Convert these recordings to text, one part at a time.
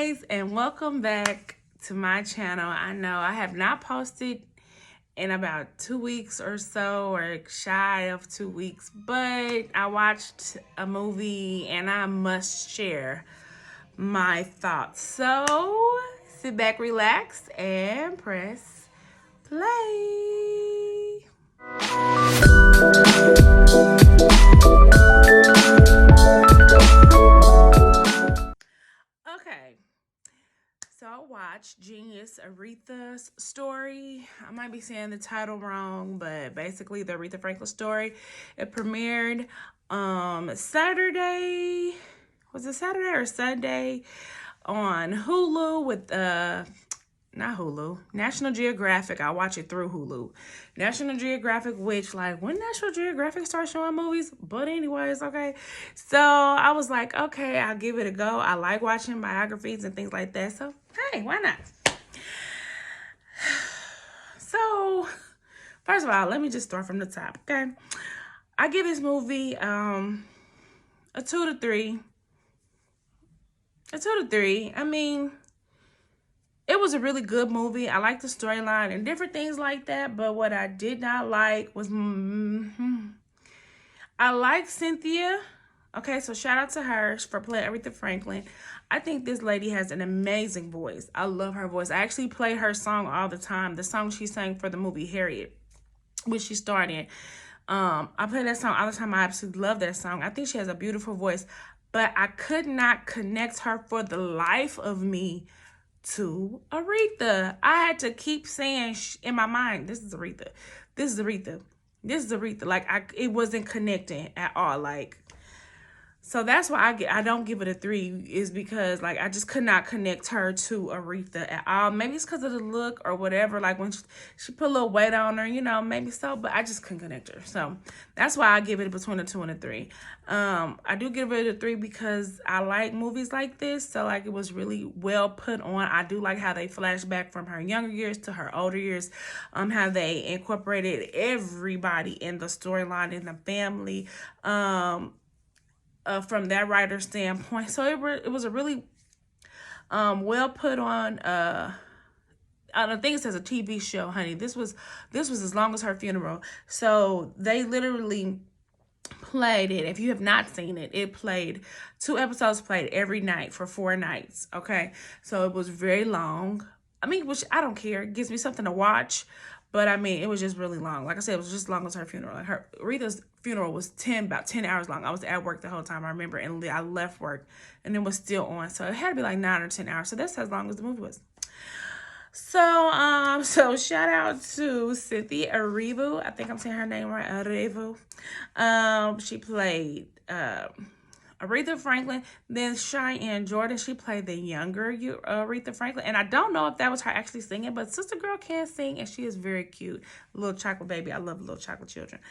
guys, and welcome back to my channel. I know I have not posted in about 2 weeks or so, or shy of 2 weeks, but I watched a movie and I must share my thoughts. So sit back, relax, and press play. Okay, so I watched Genius Aretha's story. I might be saying the title wrong, but basically the Aretha Franklin story. It premiered Saturday. Was it Saturday or Sunday? On Hulu with not Hulu, National Geographic. I watch it through Hulu. National Geographic, which, like, when National Geographic starts showing movies, but anyways, okay. So I was like, okay, I'll give it a go. I like watching biographies and things like that. So, hey, why not? So, first of all, let me just start from the top, okay? I give this movie a 2 to 3. A 2 to 3. I mean, it was a really good movie. I like the storyline and different things like that. But what I did not like was, I like Cynthia. Okay, so shout out to her for playing Aretha Franklin. I think this lady has an amazing voice. I love her voice. I actually play her song all the time. The song she sang for the movie Harriet, which she starred in. I play that song all the time. I absolutely love that song. I think she has a beautiful voice. But I could not connect her for the life of me to Aretha. I had to keep saying in my mind, this is Aretha. This is Aretha. This is Aretha. Like, it wasn't connecting at all. Like, so that's why I don't give it a 3, is because, like, I just could not connect her to Aretha at all. Maybe it's because of the look or whatever. Like, when she put a little weight on her, you know, maybe so. But I just couldn't connect her. So that's why I give it between a 2 and a 3. I do give it a 3 because I like movies like this. So, like, it was really well put on. I do like how they flash back from her younger years to her older years. How they incorporated everybody in the storyline, in the family. From that writer's standpoint. So it was a really well put on, I don't think it says a TV show, honey. This was as long as her funeral. So they literally played it. If you have not seen it, it played 2 episodes, played every night for 4 nights. Okay, so it was very long. I mean, which I don't care. It gives me something to watch. But I mean, it was just really long. Like I said, it was just as long as her funeral. Like, Aretha's funeral was about 10 hours long. I was at work the whole time, I remember, and I left work and it was still on. So it had to be like 9 or 10 hours. So that's as long as the movie was. So shout out to Cynthia Erivo. I think I'm saying her name right, Erivo. She played Aretha Franklin. Then Cheyenne Jordan, she played the younger Aretha Franklin. And I don't know if that was her actually singing, but Sister Girl can sing, and she is very cute. Little chocolate baby. I love little chocolate children.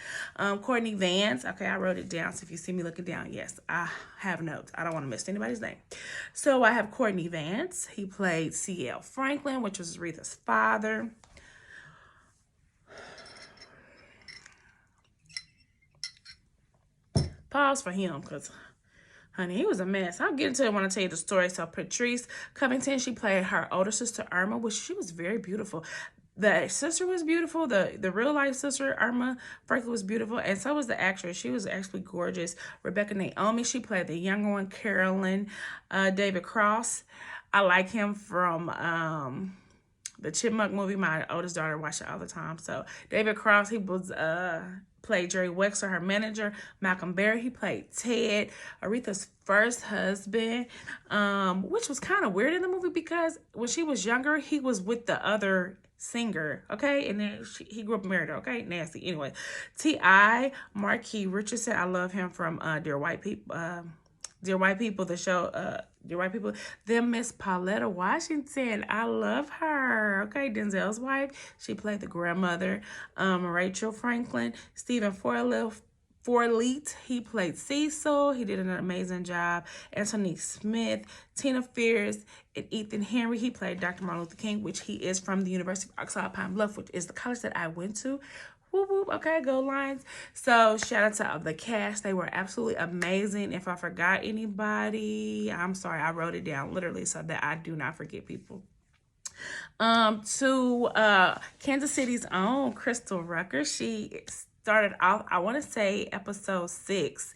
Courtney Vance. Okay, I wrote it down, so if you see me looking down, yes, I have notes. I don't want to miss anybody's name. So I have Courtney Vance. He played C.L. Franklin, which was Aretha's father. Pause for him, because honey, he was a mess. I'll get into it when I tell you the story. So Patrice Covington, she played her older sister, Irma, which she was very beautiful. The sister was beautiful. The real life sister, Irma Franklin, was beautiful. And so was the actress. She was actually gorgeous. Rebecca Naomi, she played the younger one, Carolyn. David Cross, I like him from the Chipmunk movie. My oldest daughter watched it all the time. So David Cross, he was played Jerry Wexler, her manager. Malcolm Berry, he played Ted, Aretha's first husband, which was kind of weird in the movie because when she was younger, he was with the other singer, okay? And then he grew up married, okay? Nasty. Anyway, T.I. Marquis Richardson, I love him from Dear White People, the show, Dear White People. Then Miss Pauletta Washington, I love her. Okay, Denzel's wife. She played the grandmother. Rachel Franklin. Stephen Forleet, he played Cecil. He did an amazing job. Anthony Smith, Tina Fierce, and Ethan Henry. He played Dr. Martin Luther King, which he is from the University of Arkansas Pine Bluff, which is the college that I went to. Whoop, whoop. Okay, go Lions. So shout out to the cast. They were absolutely amazing. If I forgot anybody, I'm sorry. I wrote it down literally so that I do not forget people. To Kansas City's own Crystal Rucker. She started off, I want to say episode 6.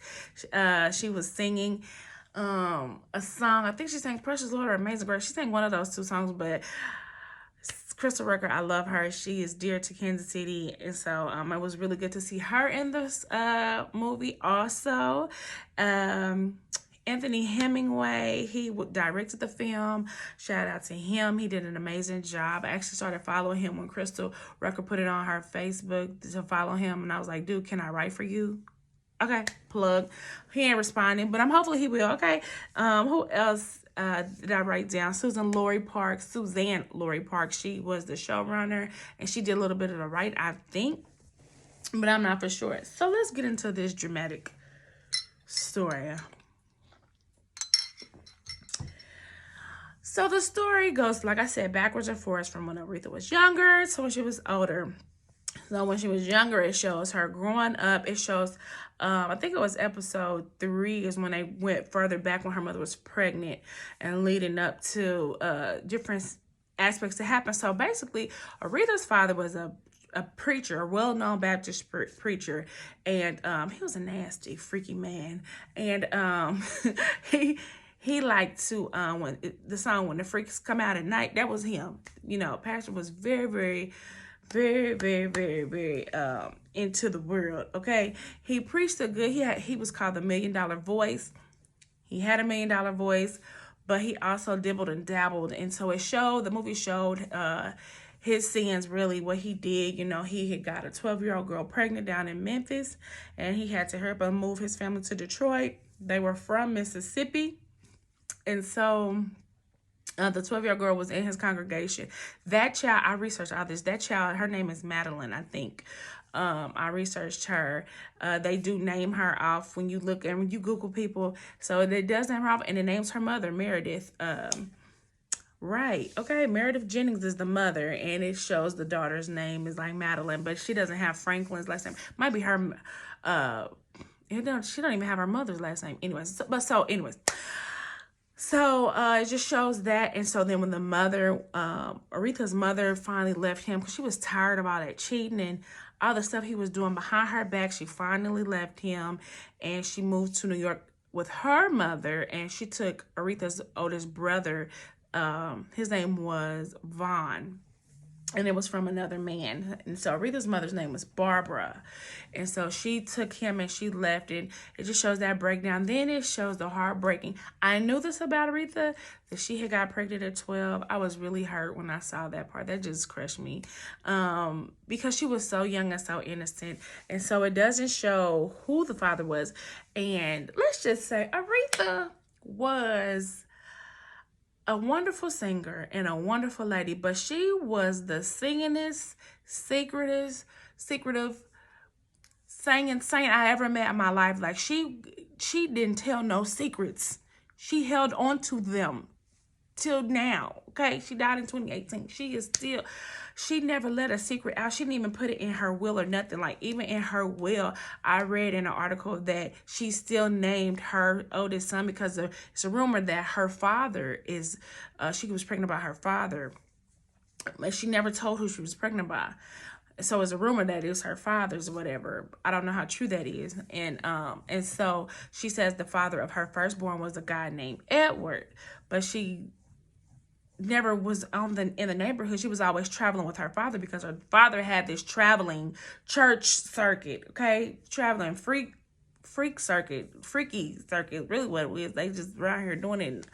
She was singing a song. I think she sang Precious Lord or Amazing Grace. She sang one of those two songs, but Crystal Rucker, I love her. She is dear to Kansas City, and so it was really good to see her in this movie. Also, Anthony Hemingway, he directed the film. Shout out to him. He did an amazing job. I actually started following him when Crystal Rucker put it on her Facebook to follow him, and I was like, dude, can I write for you? Okay, plug. He ain't responding, but hopefully he will. Okay, who else did I write down? Suzanne Lori Park. She was the showrunner, and she did a little bit of the write, I think, but I'm not for sure. So let's get into this dramatic story. So the story goes, like I said, backwards and forwards from when Aretha was younger to when she was older. So when she was younger, it shows her growing up. It shows, I think it was episode 3 is when they went further back when her mother was pregnant and leading up to different aspects that happened. So basically, Aretha's father was a preacher, a well-known Baptist preacher, and he was a nasty, freaky man. And he liked to, when the song When the Freaks Come Out at Night, that was him. You know, Pastor was very into the world. Okay, he preached a good. He was called the $1 Million Voice. He had a $1 Million Voice, but he also dibbled and dabbled, and so the movie showed his sins, really what he did. You know, he had got a 12-year-old girl pregnant down in Memphis, and he had to hurry up and move his family to Detroit. They were from Mississippi, and so the 12-year-old girl was in his congregation. That child, I researched all this. That child, her name is Madeline, I think. I researched her. They do name her off when you look and when you Google people. So it does name her off, and it names her mother, Meredith. Right. Okay. Meredith Jennings is the mother, and it shows the daughter's name is like Madeline, but she doesn't have Franklin's last name. Might be her. She don't even have her mother's last name. Anyways. So it just shows that. And so then when the mother, Aretha's mother finally left him because she was tired of all that cheating and all the stuff he was doing behind her back, she finally left him and she moved to New York with her mother, and she took Aretha's oldest brother. His name was Vaughn, and it was from another man. And so Aretha's mother's name was Barbara. And so she took him and she left, and it just shows that breakdown. Then it shows the heartbreaking. I knew this about Aretha, that she had got pregnant at 12. I was really hurt when I saw that part. That just crushed me. Because she was so young and so innocent. And so it doesn't show who the father was. And let's just say Aretha was a wonderful singer and a wonderful lady, but she was the singingest, secretive singing saint I ever met in my life. Like she didn't tell no secrets. She held on to them till now. Okay, she died in 2018. She never let a secret out. She didn't even put it in her will or nothing. Like even in her will, I read in an article that she still named her oldest son because it's a rumor that her father is, she was pregnant by her father. But she never told who she was pregnant by. So it's a rumor that it was her father's or whatever. I don't know how true that is. And so she says the father of her firstborn was a guy named Edward, but she never was in the neighborhood. She was always traveling with her father because her father had this traveling church circuit, okay? Traveling freaky circuit, really what it is. They just around here doing it.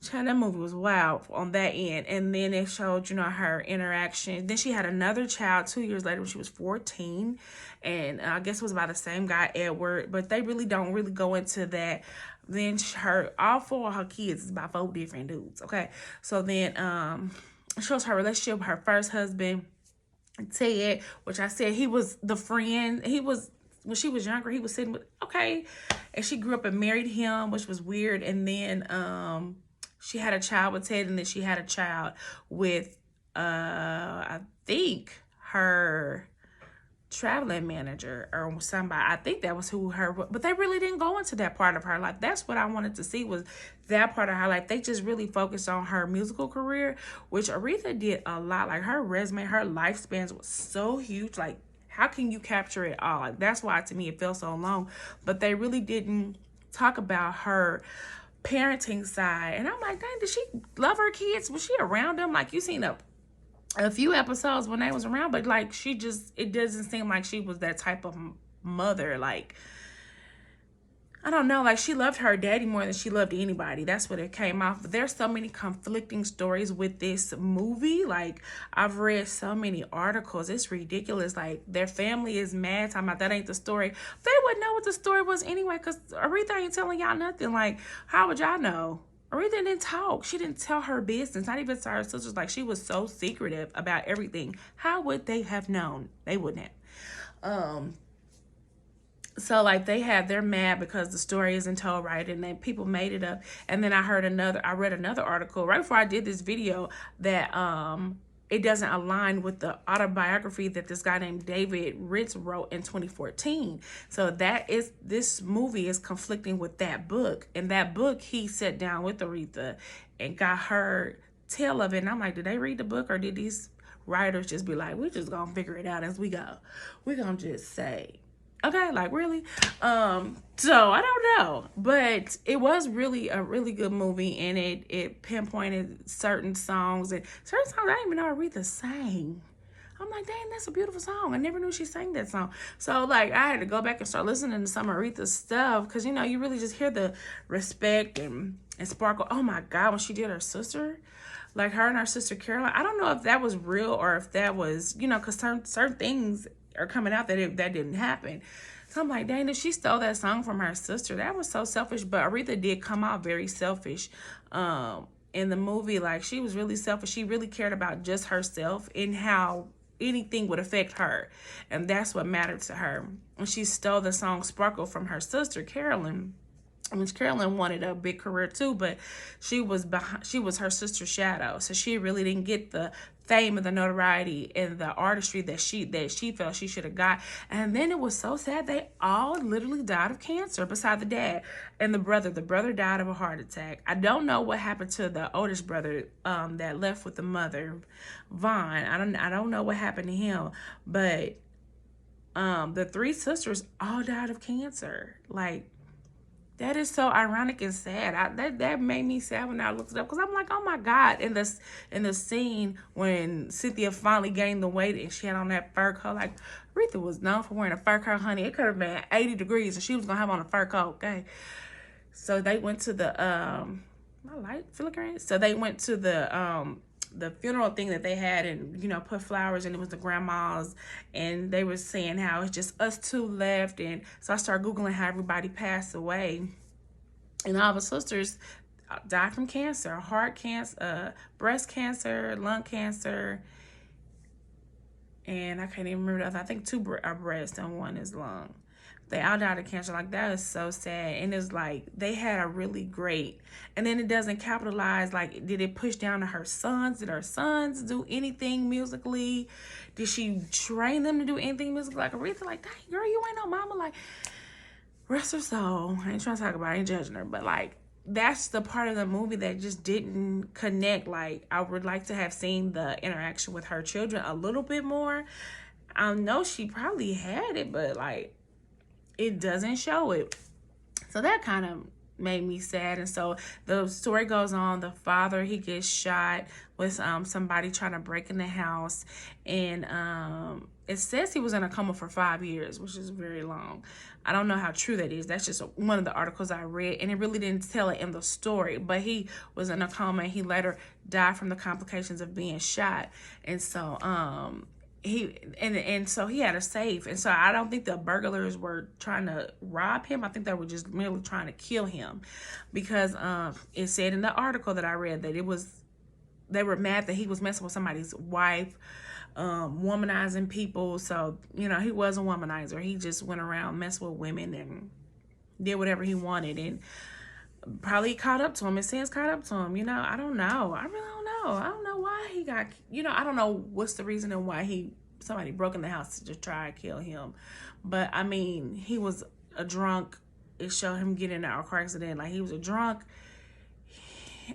Child, that movie was wild on that end. And then it showed, her interaction. Then she had another child 2 years later when she was 14. And I guess it was by the same guy, Edward. But they really don't really go into that. Then all 4 of her kids is by 4 different dudes, okay? So then it shows her relationship with her first husband, Ted, which I said he was the friend. When she was younger, he was sitting with, okay. And she grew up and married him, which was weird. And then she had a child with Ted, and then she had a child with, I think, her traveling manager or somebody. I think that was who her, but they really didn't go into that part of her life. That's what I wanted to see, was that part of her life. They just really focused on her musical career, which Aretha did a lot. Like, her resume, her lifespans was so huge. Like, how can you capture it all? Like, that's why to me it felt so long. But they really didn't talk about her parenting side. And I'm like, dang, did she love her kids? Was she around them? Like, you seen a few episodes when they was around, but like, she just, it doesn't seem like she was that type of mother. Like, I don't know, like, she loved her daddy more than she loved anybody. That's what it came off. But there's so many conflicting stories with this movie. Like, I've read so many articles. It's ridiculous. Like, their family is mad, talking about that ain't the story. They wouldn't know what the story was anyway, because Aretha ain't telling y'all nothing. Like, how would y'all know? Aretha didn't talk. She didn't tell her business, not even to her sisters. Like, she was so secretive about everything. How would they have known? They wouldn't have. So, like, they're mad because the story isn't told right, and then people made it up. And then I read another article right before I did this video that it doesn't align with the autobiography that this guy named David Ritz wrote in 2014. So this movie is conflicting with that book. In that book, he sat down with Aretha and got her tale of it. And I'm like, did they read the book, or did these writers just be like, we're just gonna figure it out as we go? We're gonna just say, okay, like, really? So I don't know, but it was really a really good movie, and it pinpointed certain songs, and certain songs I didn't even know Aretha sang. I'm like, dang, that's a beautiful song. I never knew she sang that song. So, like, I had to go back and start listening to some Aretha stuff, because, you know, you really just hear the respect and sparkle. Oh my God, when she did her sister, like, her and her sister Caroline, I don't know if that was real or if that was, you know, because certain things are coming out that that didn't happen. So I'm like, dang, if she stole that song from her sister, that was so selfish. But Aretha did come out very selfish in the movie. Like, she was really selfish. She really cared about just herself and how anything would affect her, and that's what mattered to her. And she stole the song Sparkle from her sister Carolyn, which Carolyn wanted a big career too, but she was her sister's shadow. So she really didn't get the fame and the notoriety and the artistry that she felt she should have got. And then it was so sad. They all literally died of cancer, beside the dad and the brother. The brother died of a heart attack. I don't know what happened to the oldest brother that left with the mother, Vaughn. I don't know what happened to him, but the three sisters all died of cancer. Like, that is so ironic and sad. That made me sad when I looked it up, because I'm like, oh my God. In the scene when Cynthia finally gained the weight and she had on that fur coat, like, Aretha was known for wearing a fur coat, honey. It could have been 80 degrees and she was gonna have on a fur coat, okay? So they went to the my light flickering. So they went to the funeral thing that they had, and, you know, put flowers, and it was the grandmas, and they were saying how it's just us two left. And so I started Googling how everybody passed away, and all the sisters died from cancer: heart cancer, breast cancer, lung cancer, and I can't even remember the other. I think two are breast and one is lung. They all died of cancer. Like, that is so sad. And it's like, they had a really great, and then it doesn't capitalize. Like, did it push down to her sons? Did her sons do anything musically? Did she train them to do anything musically? Like, Aretha, like, dang, girl, you ain't no mama. Like, rest her soul. I ain't trying to talk about it, I ain't judging her, but, like, that's the part of the movie that just didn't connect. Like, I would like to have seen the interaction with her children a little bit more. I know she probably had it, but, like, it doesn't show it. So that kind of made me sad. And so the story goes on. The father, he gets shot with somebody trying to break in the house, and it says he was in a coma for 5 years, which is very long. I don't know how true that is. That's just one of the articles I read, and it really didn't tell it in the story. But he was in a coma, and he later died from the complications of being shot. And so so he had a safe, and so I don't think the burglars were trying to rob him. I think they were just merely trying to kill him, because it said in the article that I read that they were mad that he was messing with somebody's wife, womanizing people. So, you know, he was a womanizer. He just went around messing with women and did whatever he wanted, and probably caught up to him. His sins caught up to him. You know, I don't know. I really don't know. I don't know why he got, you know, I don't know what's the reason and why he somebody broke in the house to try to kill him. But I mean, he was a drunk. It showed him getting in a car accident. Like, he was a drunk.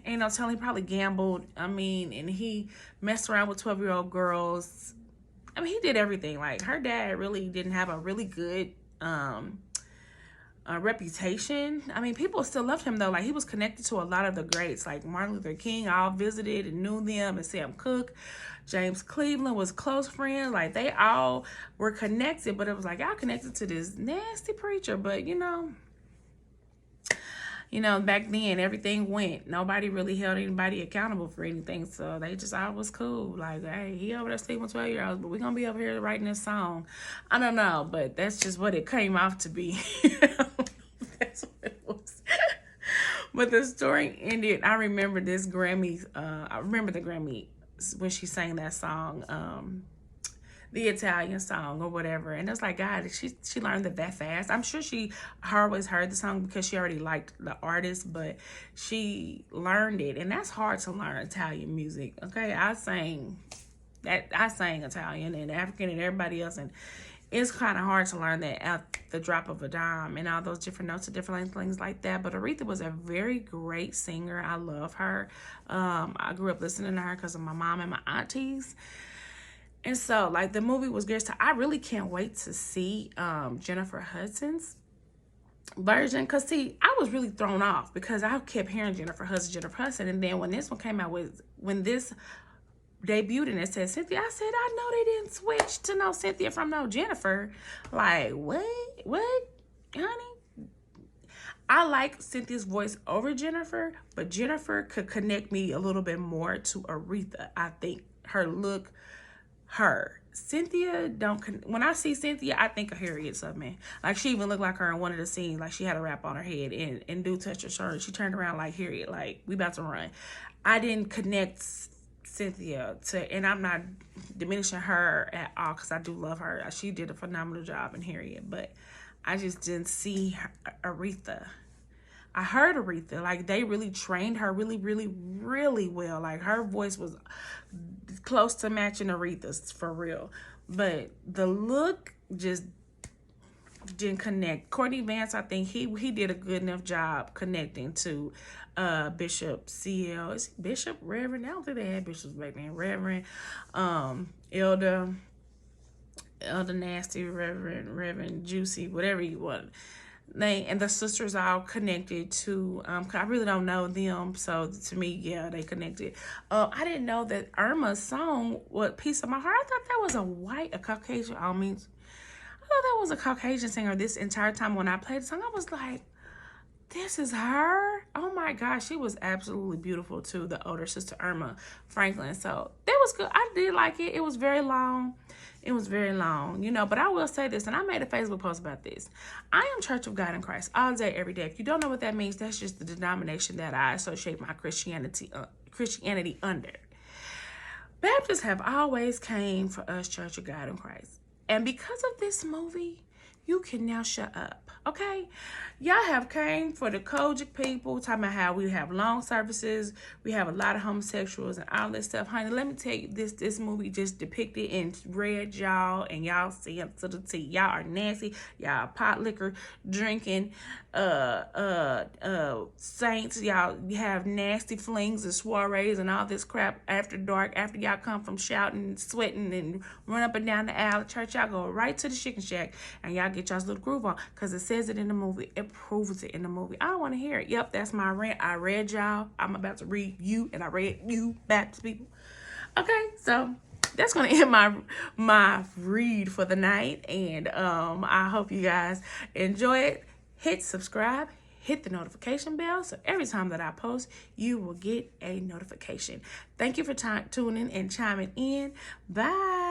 Ain't no telling, he probably gambled. I mean, and he messed around with 12-year-old girls. I mean, he did everything. Like, her dad really didn't have a really good reputation. I mean, people still loved him though. Like, he was connected to a lot of the greats, like Martin Luther King. All visited and knew them, and Sam Cooke, James Cleveland was close friends. Like, they all were connected, but it was like, y'all connected to this nasty preacher. But you know, back then everything went. Nobody really held anybody accountable for anything, so they just all was cool. Like, hey, he over there sleeping with 12-year-olds, but we're gonna be over here writing this song. I don't know, but that's just what it came off to be. That's what it was. But the story ended. I remember this Grammy. I remember the Grammy when she sang that song. The Italian song or whatever, and it's like, God, she learned that fast. I'm sure she always heard the song because she already liked the artist, but she learned it, and that's hard to learn Italian music. Okay, I sang Italian and African and everybody else, and it's kind of hard to learn that at the drop of a dime and all those different notes and different things like that. But Aretha was a very great singer. I love her. I grew up listening to her because of my mom and my aunties. And so, like, the movie was good. So I really can't wait to see Jennifer Hudson's version. Because, see, I was really thrown off because I kept hearing Jennifer Hudson. And then when this one came out, when this debuted and it said Cynthia, I said, I know they didn't switch to no Cynthia from no Jennifer. Like, what, honey? I like Cynthia's voice over Jennifer, but Jennifer could connect me a little bit more to Aretha. I think her look, Cynthia when I see Cynthia, I think of Harriet Tubman. Like, she even looked like her in one of the scenes. Like, she had a wrap on her head and dude touched her shoulder. She turned around like, Harriet, like, we about to run. I didn't connect Cynthia and I'm not diminishing her at all because I do love her. She did a phenomenal job in Harriet, but I just didn't see Aretha. I heard Aretha, like, they really trained her really, really, really well. Like, her voice was close to matching Aretha's for real. But the look just didn't connect. Courtney Vance, I think he did a good enough job connecting to Bishop CL. Is it Bishop? Reverend? I don't think they had bishops back then. Reverend, Elder Nasty, Reverend Juicy, whatever you want. And the sisters all connected to, I really don't know them, so to me, yeah, they connected. I didn't know that Irma's song, What Piece of My Heart, I thought that was a Caucasian, I thought that was a Caucasian singer this entire time. When I played the song, I was like, this is her? Oh my gosh, she was absolutely beautiful too, the older sister Irma Franklin. So that was good. I did like it. It was very long. But I will say this, and I made a Facebook post about this. I am Church of God in Christ all day, every day. If you don't know what that means, that's just the denomination that I associate my Christianity under. Baptists have always came for us, Church of God in Christ. And because of this movie, you can now shut up, okay? Y'all have came for the Kojic people, talking about how we have long services, we have a lot of homosexuals and all this stuff. Honey, let me tell you, this movie just depicted and read y'all, and y'all see up to the T. Y'all are nasty. Y'all pot liquor drinking saints. Y'all have nasty flings and soirees and all this crap after dark, after y'all come from shouting, sweating, and run up and down the aisle of church. Y'all go right to the chicken shack and y'all get y'all's little groove on, because it says it in the movie. It proves it in the movie. I don't want to hear it. Yep, that's my rant. I read y'all. I'm about to read you, and I read you back to people. Okay, so that's going to end my read for the night, and I hope you guys enjoy it. Hit subscribe, hit the notification bell, so every time that I post, you will get a notification. Thank you for tuning and chiming in. Bye.